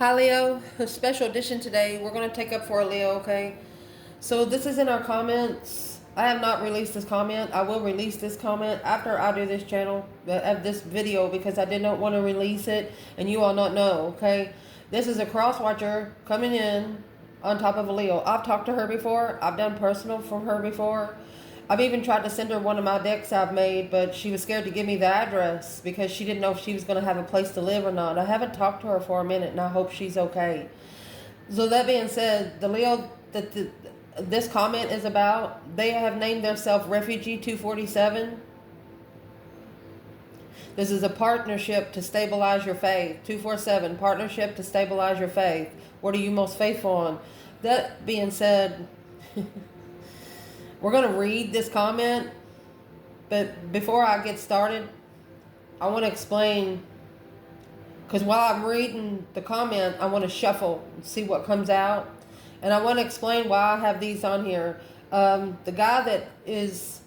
Hi Leo, a special edition today. We're going to take up for a Leo, okay? So this is in our comments. I have not released this comment. I will release this comment after I do this channel, this video, because I did not want to release it and you all not know, okay? This is a cross watcher coming in on top of a Leo. I've talked to her before. I've done personal from her before. I've even tried to send her one of my decks I've made, but she was scared to give me the address because she didn't know if she was going to have a place to live or not. I haven't talked to her for a minute, and I hope she's okay. So that being said, the Leo that this comment is about, they have named themselves Refugee247. This is a partnership to stabilize your faith. 247, partnership to stabilize your faith. What are you most faithful on? That being said, we're going to read this comment, but before I get started, I want to explain, because while I'm reading the comment, I want to shuffle and see what comes out. And I want to explain why I have these on here. The guy that is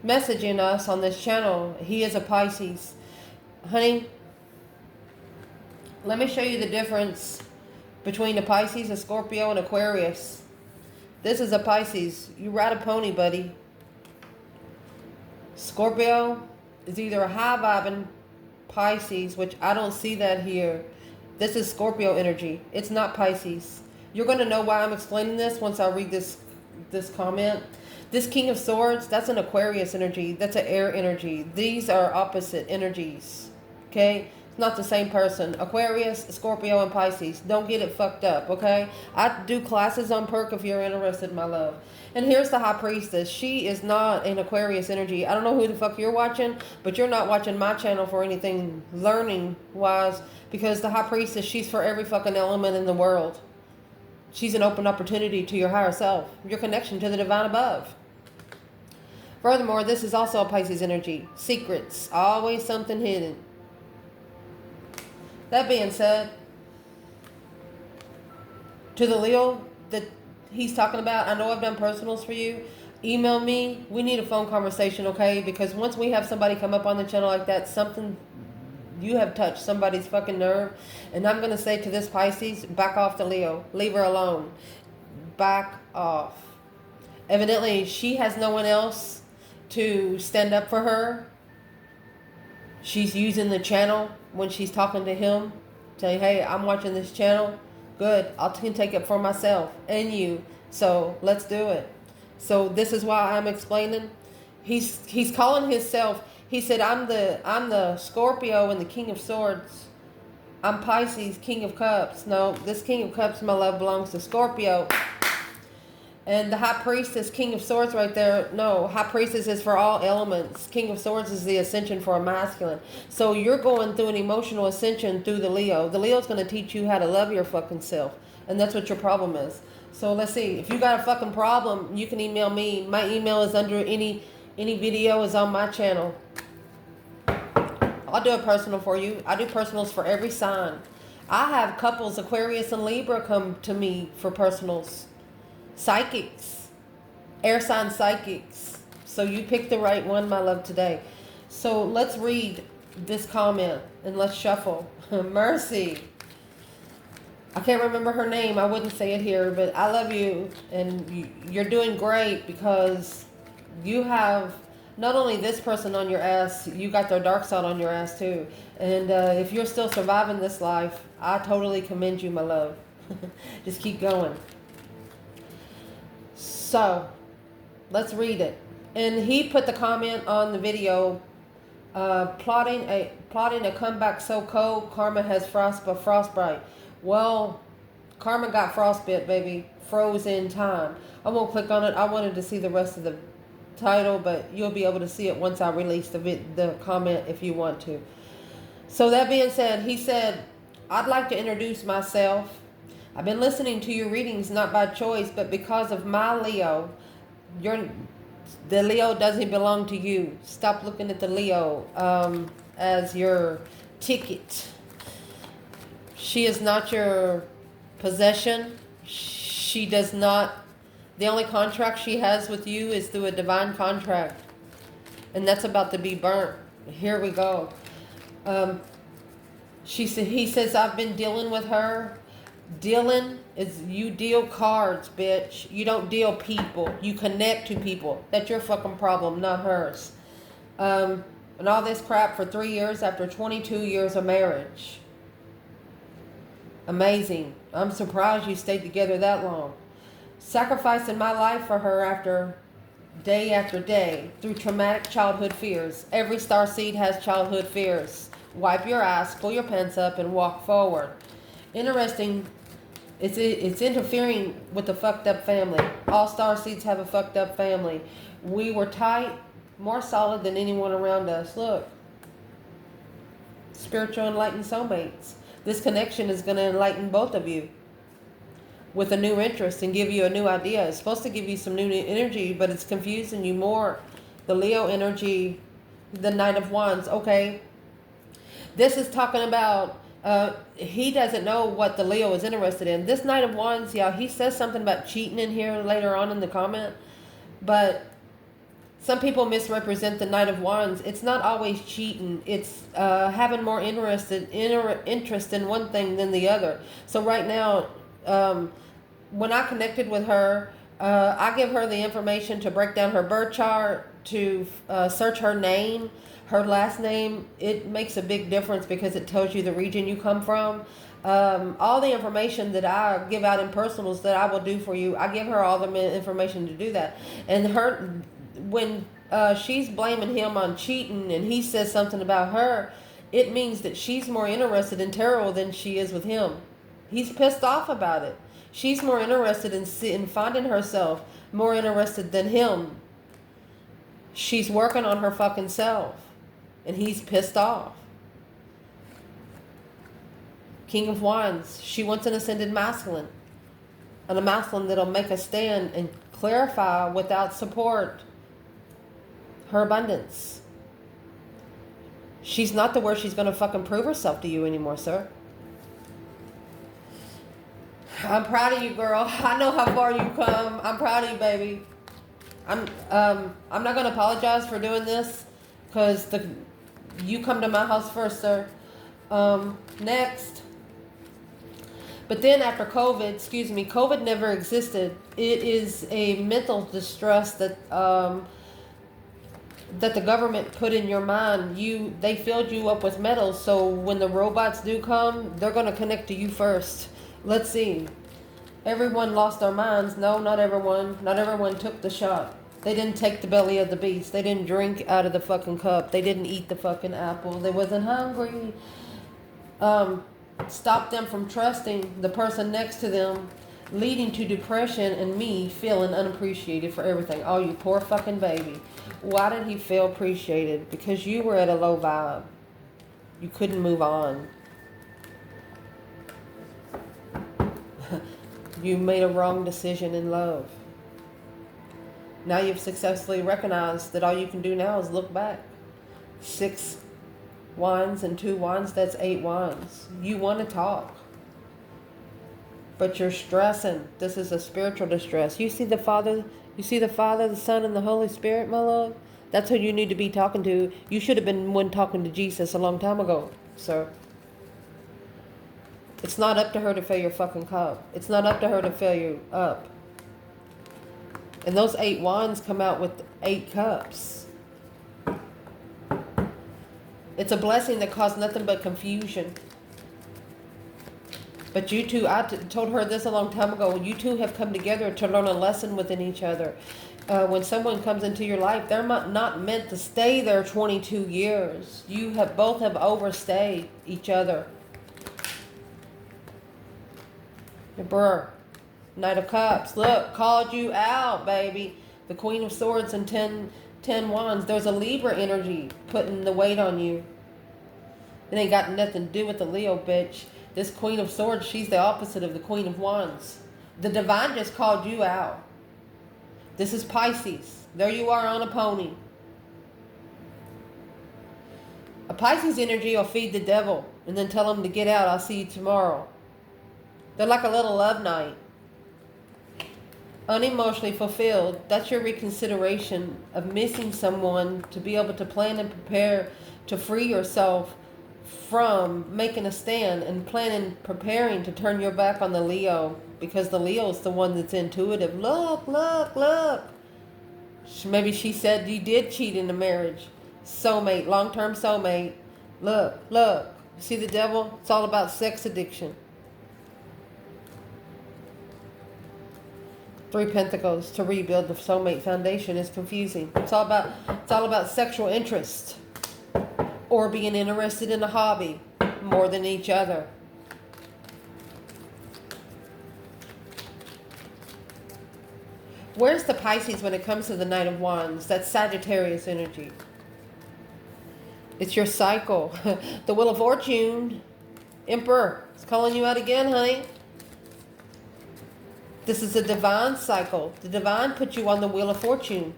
messaging us on this channel, he is a Pisces. Honey, let me show you the difference between a Pisces, a Scorpio, and Aquarius. This is a Pisces. You ride a pony, buddy. Scorpio is either a high-vibing Pisces, which I don't see that here. This is Scorpio energy. It's not Pisces. You're going to know why I'm explaining this once I read this comment. This King of Swords, that's an Aquarius energy. That's an air energy. These are opposite energies. Okay? It's not the same person. Aquarius, Scorpio, and Pisces. Don't get it fucked up, okay? I do classes on Perk if you're interested, my love. And here's the High Priestess. She is not an Aquarius energy. I don't know who the fuck you're watching, but you're not watching my channel for anything learning-wise, because the High Priestess, she's for every fucking element in the world. She's an open opportunity to your higher self, your connection to the divine above. Furthermore, this is also a Pisces energy. Secrets. Always something hidden. That being said, to the Leo that he's talking about, I know I've done personals for you. Email me. We need a phone conversation, okay? Because once we have somebody come up on the channel like that, something, you have touched somebody's fucking nerve. And I'm going to say to this Pisces, back off the Leo. Leave her alone. Back off. Evidently, she has no one else to stand up for her. She's using the channel when she's talking to him. Saying, hey, I'm watching this channel. Good. I can take it for myself and you. So let's do it. So this is why I'm explaining. He's calling himself. He said, I'm the Scorpio and the King of Swords. I'm Pisces, King of Cups. No, this King of Cups, my love, belongs to Scorpio. And the High Priestess, King of Swords right there. No, High Priestess is for all elements. King of Swords is the ascension for a masculine. So you're going through an emotional ascension through the Leo. The Leo's going to teach you how to love your fucking self. And that's what your problem is. So let's see. If you got a fucking problem, you can email me. My email is under any video is on my channel. I'll do a personal for you. I do personals for every sign. I have couples, Aquarius and Libra, come to me for personals. Psychics, air sign psychics. So you picked the right one, my love, today. So let's read this comment and let's shuffle. Mercy. I can't remember her name. I wouldn't say it here, but I love you. And you're doing great because you have not only this person on your ass, you got their dark side on your ass too. And if you're still surviving this life, I totally commend you, my love. Just keep going. So, let's read it. And he put the comment on the video, plotting a comeback so cold, karma has frostbite. Well, karma got frostbite, baby. Froze in time. I won't click on it. I wanted to see the rest of the title, but you'll be able to see it once I release the comment if you want to. So that being said, he said, I'd like to introduce myself. I've been listening to your readings not by choice, but because of my Leo. The Leo doesn't belong to you. Stop looking at the Leo as your ticket. She is not your possession. She does not. The only contract she has with you is through a divine contract. And that's about to be burnt. Here we go. He says, I've been dealing with her. Dealing is you deal cards, bitch. You don't deal people. You connect to people. That's your fucking problem, not hers. And all this crap for 3 years after 22 years of marriage. Amazing. I'm surprised you stayed together that long. Sacrificing my life for her after day through traumatic childhood fears. Every starseed has childhood fears. Wipe your ass, pull your pants up, and walk forward. Interesting. It's interfering with the fucked up family. All starseeds have a fucked up family. We were tight, more solid than anyone around us. Look. Spiritual enlightened soulmates. This connection is going to enlighten both of you with a new interest and give you a new idea. It's supposed to give you some new energy, but it's confusing you more. The Leo energy, the Knight of Wands. Okay. This is talking about he doesn't know what the Leo is interested in. This Knight of Wands, yeah, he says something about cheating in here later on in the comment. But some people misrepresent the Knight of Wands. It's not always cheating. It's having more interest in one thing than the other. So right now, when I connected with her, I give her the information to break down her birth chart, to search her name, her last name. It makes a big difference because it tells you the region you come from. All the information that I give out in personals that I will do for you, I give her all the information to do that. And her, when she's blaming him on cheating and he says something about her, it means that she's more interested in tarot than she is with him. He's pissed off about it. She's more interested in finding herself, more interested than him. She's working on her fucking self. And he's pissed off. King of Wands. She wants an ascended masculine. And a masculine that'll make a stand and clarify without support her abundance. She's not to where she's going to fucking prove herself to you anymore, sir. I'm proud of you, girl. I know how far you've come. I'm proud of you, baby. I'm not going to apologize for doing this because you come to my house first, sir. Next. But then after COVID never existed. It is a mental distress that the government put in your mind. They filled you up with metals, so when the robots do come, they're going to connect to you first. Let's see. Everyone lost their minds. No, not everyone. Not everyone took the shot. They didn't take the belly of the beast. They didn't drink out of the fucking cup. They didn't eat the fucking apple. They wasn't hungry. Stop them from trusting the person next to them, leading to depression and me feeling unappreciated for everything. Oh, you poor fucking baby. Why did he feel appreciated? Because you were at a low vibe. You couldn't move on. You made a wrong decision in love. Now you've successfully recognized that all you can do now is look back. 6 wands and 2 wands, that's 8 wands. You want to talk, but you're stressing. This is a spiritual distress. You see the Father, the Son, and the Holy Spirit, my love? That's who you need to be talking to. You should have been one talking to Jesus a long time ago, sir. It's not up to her to fill your fucking cup. It's not up to her to fill you up. And those 8 wands come out with 8 cups. It's a blessing that caused nothing but confusion. But you two, I told her this a long time ago, you two have come together to learn a lesson within each other. When someone comes into your life, they're not meant to stay there 22 years. You both have overstayed each other. Brr. Knight of Cups. Look, called you out, baby. The Queen of Swords and 10 Wands. There's a Libra energy putting the weight on you. It ain't got nothing to do with the Leo, bitch. This Queen of Swords, she's the opposite of the Queen of Wands. The Divine just called you out. This is Pisces. There you are on a pony. A Pisces energy will feed the devil and then tell him to get out. I'll see you tomorrow. They're like a little love night. Unemotionally fulfilled. That's your reconsideration of missing someone to be able to plan and prepare to free yourself from making a stand and planning, preparing to turn your back on the Leo, because the Leo is the one that's intuitive. Look, look, look. Maybe she said you did cheat in the marriage. Soulmate, long-term soulmate. Look, look. See the devil? It's all about sex addiction. 3 Pentacles, to rebuild the soulmate foundation is confusing. It's all about sexual interest, or being interested in a hobby more than each other. Where's the Pisces when it comes to the Knight of Wands? That's Sagittarius energy. It's your cycle. The Wheel of Fortune. Emperor is calling you out again, honey. This is a divine cycle. The divine put you on the Wheel of Fortune.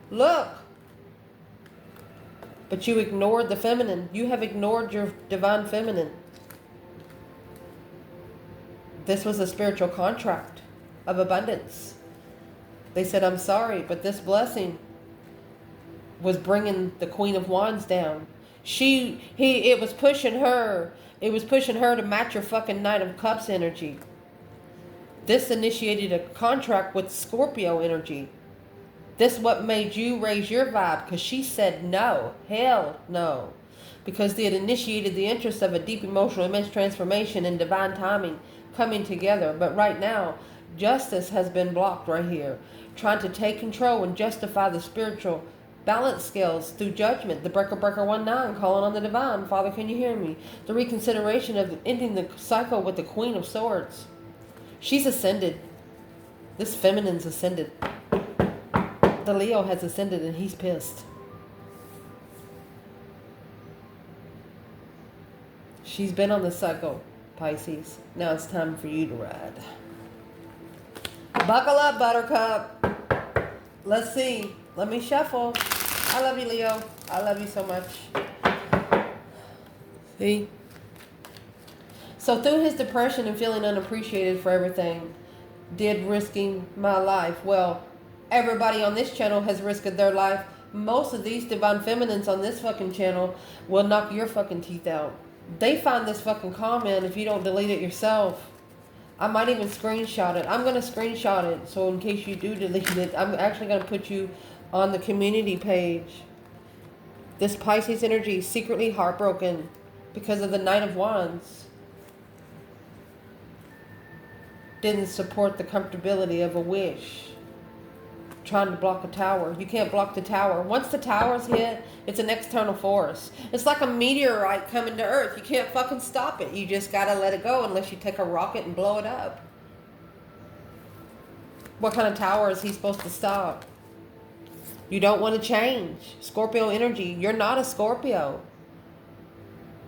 Look. But you ignored the feminine. You have ignored your divine feminine. This was a spiritual contract of abundance. They said, I'm sorry, but this blessing was bringing the Queen of Wands down. It was pushing her. It was pushing her to match your fucking Knight of Cups energy. This initiated a contract with Scorpio energy. This what made you raise your vibe, because she said no. Hell no. Because they had initiated the interest of a deep emotional immense transformation and divine timing coming together. But right now, justice has been blocked right here. Trying to take control and justify the spiritual balance scales through judgment. The breaker 19 calling on the divine. Father, can you hear me? The reconsideration of ending the cycle with the Queen of Swords. She's ascended. This feminine's ascended. The Leo has ascended and he's pissed. She's been on the cycle, Pisces. Now it's time for you to ride. Buckle up, Buttercup. Let's see. Let me shuffle. I love you, Leo. I love you so much. See? So through his depression and feeling unappreciated for everything, did risking my life. Well, everybody on this channel has risked their life. Most of these divine feminines on this fucking channel will knock your fucking teeth out. They find this fucking comment if you don't delete it yourself. I might even screenshot it. I'm going to screenshot it. So in case you do delete it, I'm actually going to put you on the community page. This Pisces energy is secretly heartbroken because of the Knight of Wands. Didn't support the comfortability of a wish. Trying to block a tower. You can't block the tower. Once the tower's hit, it's an external force. It's like a meteorite coming to Earth. You can't fucking stop it. You just gotta let it go unless you take a rocket and blow it up. What kind of tower is he supposed to stop? You don't want to change. Scorpio energy. You're not a Scorpio.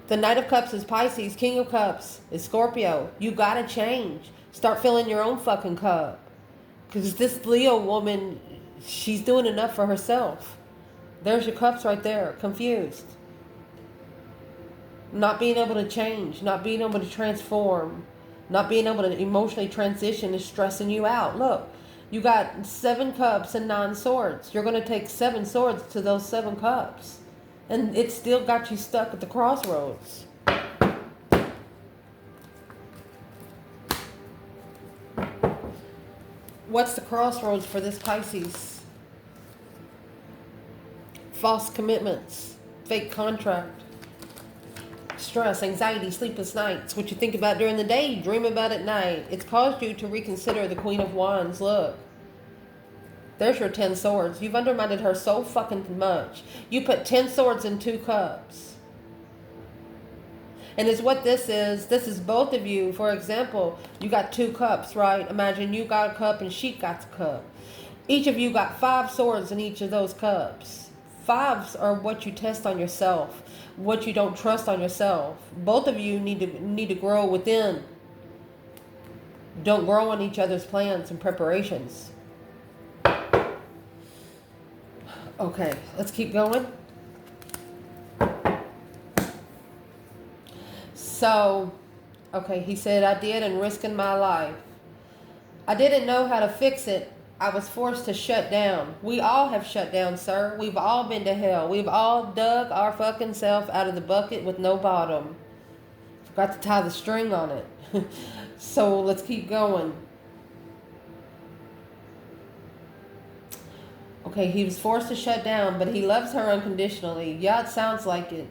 The Knight of Cups is Pisces. King of Cups is Scorpio. You gotta change. Start filling your own fucking cup. Because this Leo woman, she's doing enough for herself. There's your cups right there. Confused. Not being able to change. Not being able to transform. Not being able to emotionally transition is stressing you out. Look, you got 7 cups and 9 swords. You're going to take 7 swords to those 7 cups. And it still got you stuck at the crossroads. What's the crossroads for this Pisces? False commitments, fake contract, stress, anxiety, sleepless nights. What you think about during the day, you dream about at night. It's caused you to reconsider the Queen of Wands. Look, there's your 10 swords. You've undermined her so fucking much. You put 10 swords in 2 cups. And it's what this is. This is both of you. For example, you got 2 cups, right? Imagine you got a cup and she got a cup. Each of you got 5 swords in each of those cups. 5s are what you test on yourself, what you don't trust on yourself. Both of you need to grow within. Don't grow on each other's plans and preparations. Okay, let's keep going. So, okay, he said, I did and risking my life. I didn't know how to fix it. I was forced to shut down. We all have shut down, sir. We've all been to hell. We've all dug our fucking self out of the bucket with no bottom. Forgot to tie the string on it. So let's keep going. Okay, he was forced to shut down, but he loves her unconditionally. Yeah, it sounds like it.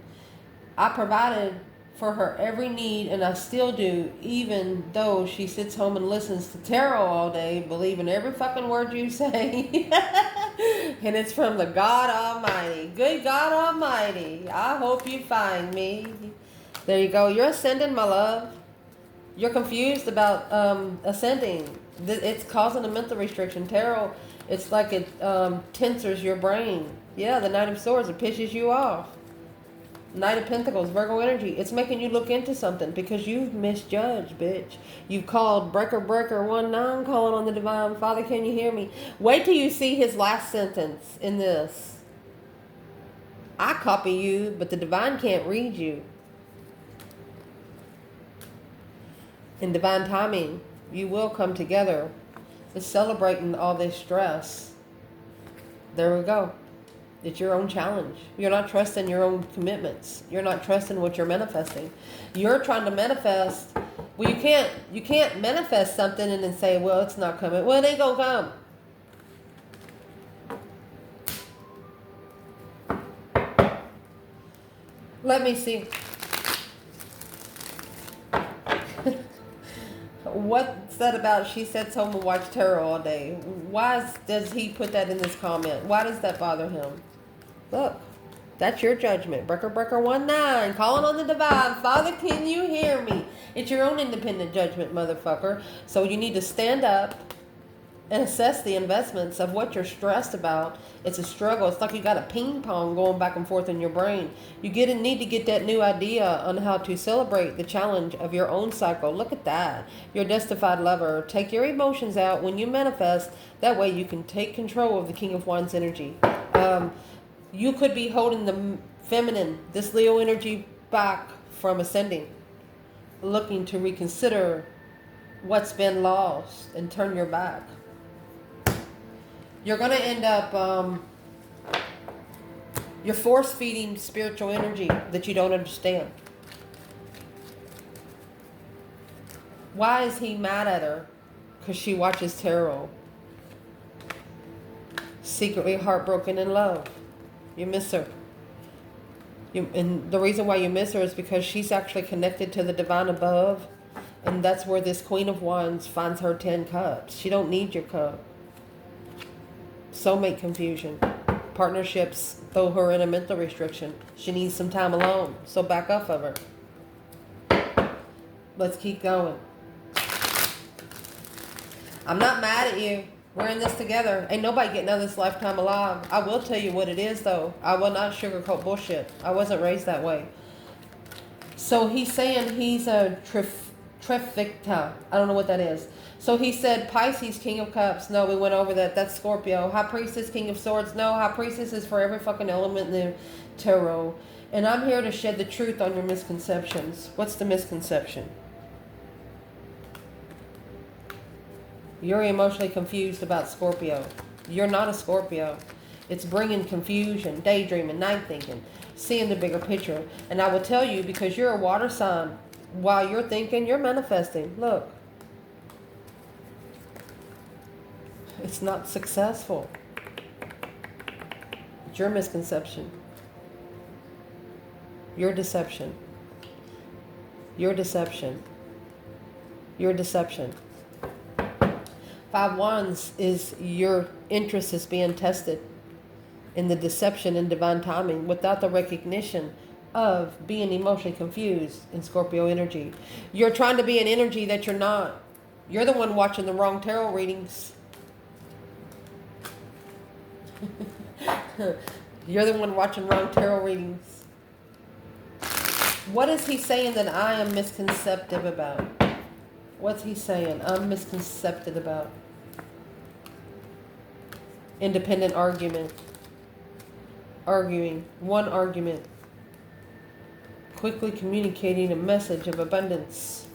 I provided for her every need, and I still do, even though she sits home and listens to tarot all day, believing every fucking word you say. And it's from the God Almighty. Good God Almighty. I hope you find me. There you go. You're ascending, my love. You're confused about ascending. It's causing a mental restriction. Tarot, it's like it tensors your brain. Yeah, the Knight of Swords, it pisses you off. Knight of Pentacles, Virgo energy. It's making you look into something because you've misjudged, bitch. You called breaker 19 calling on the divine. Father, can you hear me? Wait till you see his last sentence in this. I copy you, but the divine can't read you. In divine timing, you will come together. It's celebrating all this stress. There we go. It's your own challenge. You're not trusting your own commitments. You're not trusting what you're manifesting. You're trying to manifest. Well, you can't manifest something and then say, well, it's not coming. Well, it ain't gonna come. Let me see. What's that about? She sits home and watch tarot all day. Why does he put that in this comment? Why does that bother him? Look, that's your judgment. Breaker 19 calling on the divine. Father, can you hear me? It's your own independent judgment, motherfucker. So you need to stand up and assess the investments of what you're stressed about. It's a struggle. It's like you got a ping pong going back and forth in your brain. You need to get that new idea on how to celebrate the challenge of your own cycle. Look at that. Your justified lover. Take your emotions out when you manifest. That way you can take control of the King of Wands energy. You could be holding the feminine, this Leo energy, back from ascending. Looking to reconsider what's been lost and turn your back. You're going to end up, you're force feeding spiritual energy that you don't understand. Why is he mad at her? Because she watches tarot. Secretly heartbroken in love. You miss her. And the reason why you miss her is because she's actually connected to the divine above. And that's where this Queen of Wands finds her 10 cups. She don't need your cup. Soulmate confusion. Partnerships throw her in a mental restriction. She needs some time alone. So back off of her. Let's keep going. I'm not mad at you. We're in this together. Ain't nobody getting out of this lifetime alive. I will tell you what it is, though. I will not sugarcoat bullshit. I wasn't raised that way. So he's saying he's a trifecta. I don't know what that is. So he said Pisces, King of Cups. No, we went over that. That's Scorpio. High Priestess, King of Swords. No, High Priestess is for every fucking element in the tarot. And I'm here to shed the truth on your misconceptions. What's the misconception? You're emotionally confused about Scorpio. You're not a Scorpio. It's bringing confusion, daydreaming, night thinking, seeing the bigger picture. And I will tell you, because you're a water sign, while you're thinking, you're manifesting. Look. It's not successful. It's your misconception. Your deception. Your deception. Your deception. 5 Wands is your interest is being tested in the deception and divine timing without the recognition of being emotionally confused in Scorpio energy. You're trying to be an energy that you're not. You're the one watching the wrong tarot readings. You're the one watching wrong tarot readings. What is he saying that I am misconceptive about? What's he saying I'm misconcepted about? Independent argument. Arguing. One argument. Quickly communicating a message of abundance.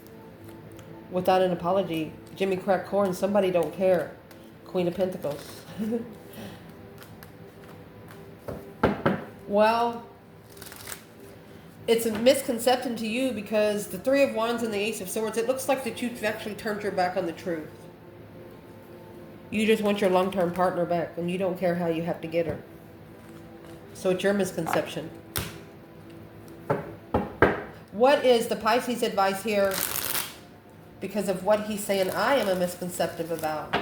Without an apology. Jimmy Crack Corn, somebody don't care. Queen of Pentacles. Well, it's a misconception to you because the Three of Wands and the Ace of Swords, it looks like that you've actually turned your back on the truth. You just want your long-term partner back and you don't care how you have to get her. So it's your misconception. What is the Pisces advice here because of what he's saying I am a misconceptive about?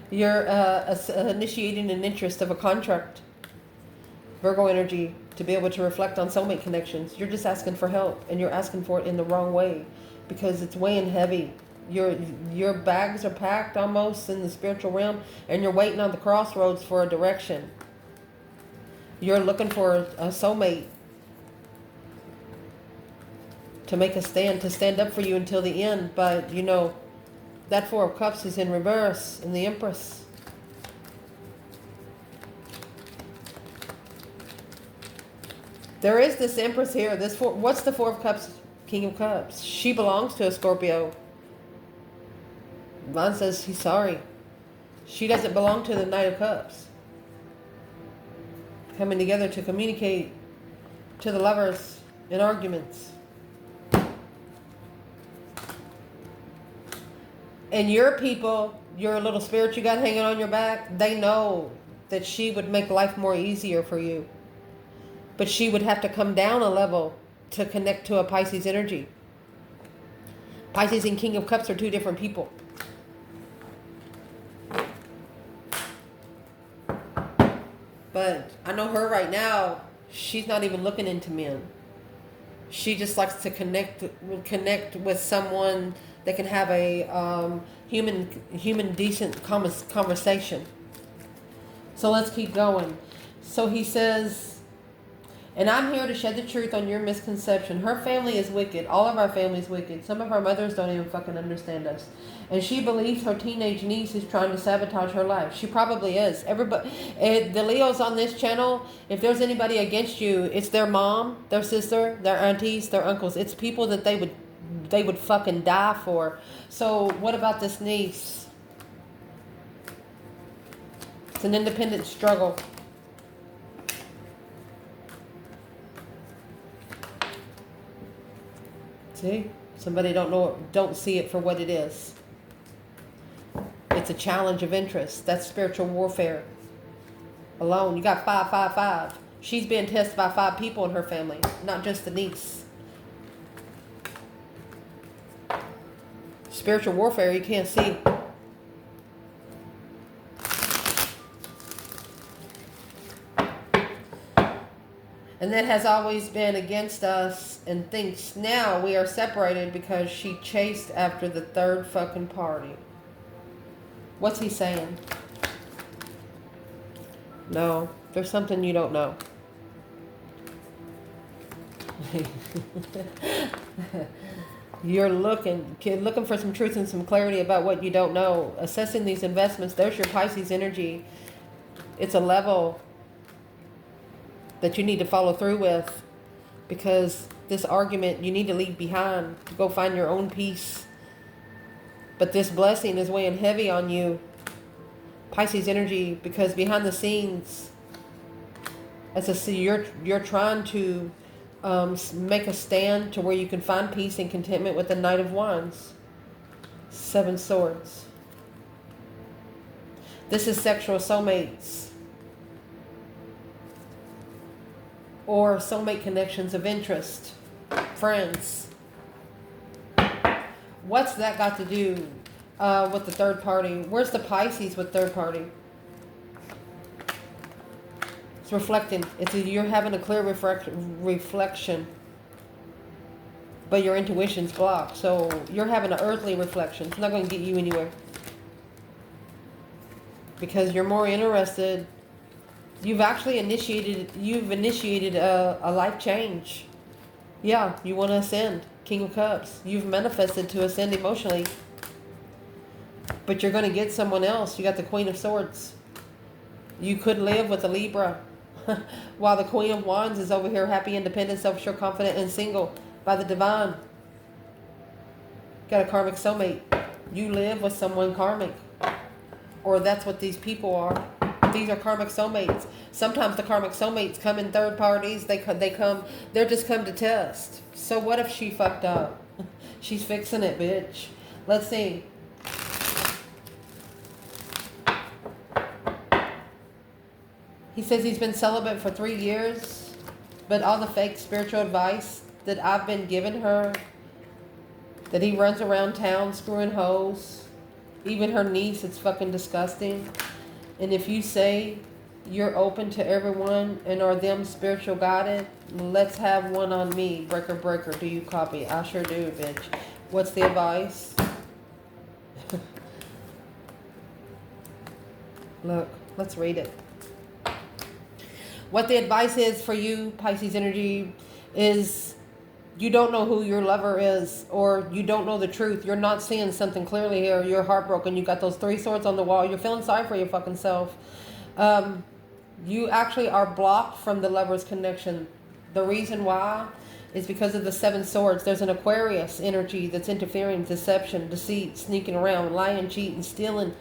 You're initiating an interest of a contract. Virgo energy, to be able to reflect on soulmate connections. You're just asking for help, and you're asking for it in the wrong way because it's weighing heavy. Your bags are packed almost in the spiritual realm, and you're waiting on the crossroads for a direction. You're looking for a soulmate to make a stand, to stand up for you until the end. But, you know, that Four of Cups is in reverse in the Empress. There is this Empress here. What's the Four of Cups, King of Cups? She belongs to a Scorpio. Vaughn says he's sorry. She doesn't belong to the Knight of Cups. Coming together to communicate to the lovers in arguments. And your people, your little spirit you got hanging on your back, they know that she would make life more easier for you. But she would have to come down a level to connect to a Pisces energy. Pisces and King of Cups are two different people. But I know her right now, she's not even looking into men. She just likes to connect with someone that can have a human decent conversation. So let's keep going. So he says, and I'm here to shed the truth on your misconception. Her family is wicked. All of our family is wicked. Some of our mothers don't even fucking understand us. And she believes her teenage niece is trying to sabotage her life. She probably is. Everybody, the Leos on this channel, if there's anybody against you, it's their mom, their sister, their aunties, their uncles. It's people that they would fucking die for. So what about this niece? It's an independent struggle. See? Somebody don't see it for what it is. It's a challenge of interest. That's spiritual warfare. Alone. You got 555. She's being tested by 5 people in her family, not just the niece. Spiritual warfare you can't see. And that has always been against us and thinks now we are separated because she chased after the third fucking party. What's he saying? No, there's something you don't know. You're looking for some truth and some clarity about what you don't know. Assessing these investments, there's your Pisces energy. It's a level that you need to follow through with, because this argument you need to leave behind to go find your own peace. But this blessing is weighing heavy on you, Pisces energy, because behind the scenes, you're trying to make a stand to where you can find peace and contentment with the Knight of Wands, 7 Swords. This is sexual soulmates. Or soulmate connections of interest, friends. What's that got to do with the third party? Where's the Pisces with third party? It's reflecting. You're having a clear reflection, but your intuition's blocked. So you're having an earthly reflection. It's not going to get you anywhere because you're more interested. You've initiated a life change. Yeah, you want to ascend. King of Cups. You've manifested to ascend emotionally. But you're going to get someone else. You got the Queen of Swords. You could live with a Libra. While the Queen of Wands is over here happy, independent, self-assured, confident, and single. by the divine. Got a karmic soulmate. You live with someone karmic. Or that's what these people are. These are karmic soulmates. Sometimes the karmic soulmates come in third parties. They're just come to test. So what if she fucked up? She's fixing it, bitch. Let's see. He says he's been celibate for 3 years, but all the fake spiritual advice that I've been giving her, that he runs around town screwing hoes, even her niece, it's fucking disgusting. And if you say you're open to everyone and are them spiritual guided, let's have one on me. Breaker, breaker, do you copy? I sure do, bitch. What's the advice? Look, let's read it. What the advice is for you, Pisces energy, is you don't know who your lover is, or you don't know the truth. You're not seeing something clearly here. You're heartbroken. You got those 3 swords on the wall. You're feeling sorry for your fucking self. You actually are blocked from the lover's connection. The reason why is because of the 7 swords. There's an Aquarius energy that's interfering, deception, deceit, sneaking around, lying, cheating, stealing.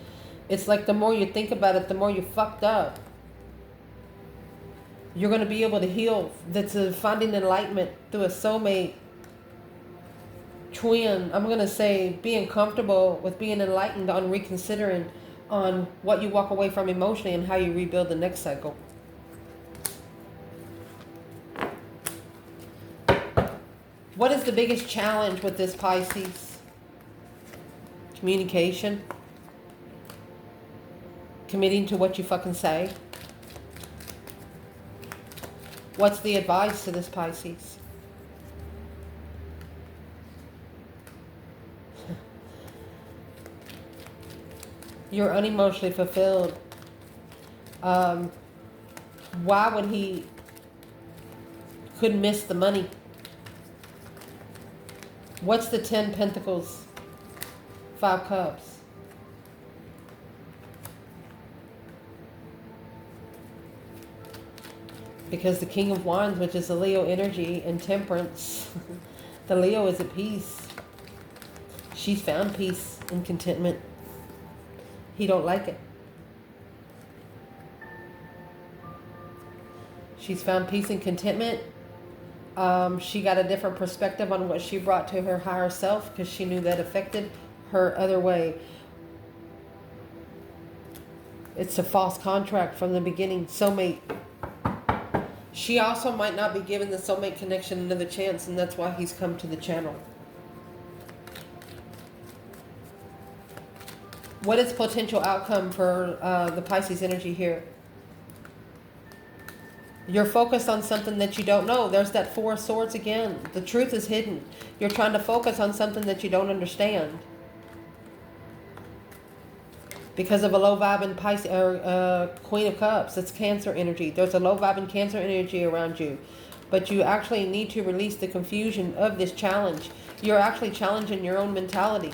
It's like the more you think about it, the more you're fucked up. You're going to be able to heal. That's finding enlightenment through a soulmate twin. I'm going to say being comfortable with being enlightened on reconsidering on what you walk away from emotionally and how you rebuild the next cycle. What is the biggest challenge with this Pisces? Communication. Committing to what you fucking say. What's the advice to this Pisces? You're unemotionally fulfilled. Why would he could miss the money? What's the 10 Pentacles? 5 Cups. Because the King of Wands, which is the Leo energy, and Temperance, the Leo is at peace. She's found peace and contentment. He don't like it. She's found peace and contentment. She got a different perspective on what she brought to her higher self because she knew that affected her other way. It's a false contract from the beginning. Soulmate. She also might not be giving the soulmate connection another chance, and that's why he's come to the channel. What is potential outcome for the Pisces energy here? You're focused on something that you don't know. There's that 4 swords again. The truth is hidden. You're trying to focus on something that you don't understand. Because of a low vibe in Pisces, Queen of Cups, it's Cancer energy. There's a low vibe in Cancer energy around you. But you actually need to release the confusion of this challenge. You're actually challenging your own mentality.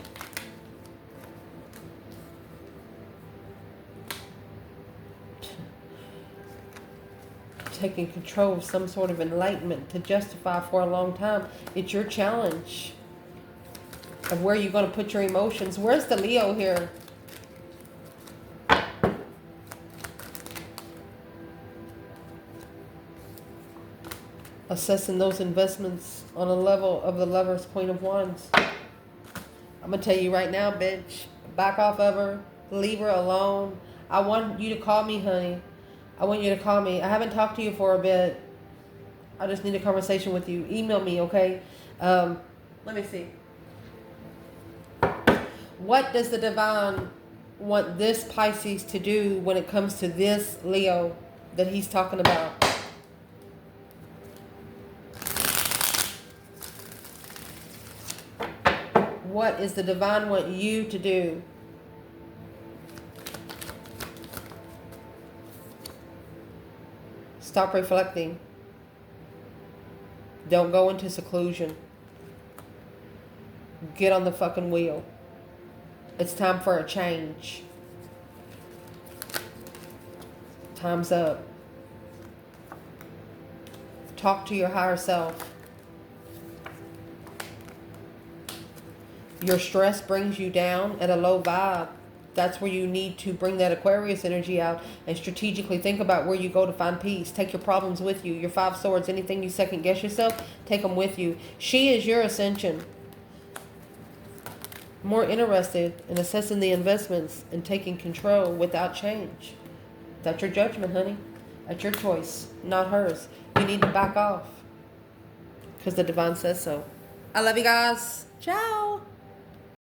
Taking control of some sort of enlightenment to justify for a long time. It's your challenge of where you're going to put your emotions. Where's the Leo here? Assessing those investments on a level of the Lover's Queen of Wands. I'm going to tell you right now, bitch. Back off of her. Leave her alone. I want you to call me, honey. I want you to call me. I haven't talked to you for a bit. I just need a conversation with you. Email me, okay? Let me see. What does the divine want this Pisces to do when it comes to this Leo that he's talking about? What is the divine want you to do? Stop reflecting. Don't go into seclusion. Get on the fucking wheel. It's time for a change. Time's up. Talk to your higher self. Your stress brings you down at a low vibe. That's where you need to bring that Aquarius energy out and strategically think about where you go to find peace. Take your problems with you. Your 5 swords, anything you second guess yourself, take them with you. She is your ascension. More interested in assessing the investments and taking control without change. That's your judgment, honey. That's your choice, not hers. You need to back off because the divine says so. I love you guys. Ciao.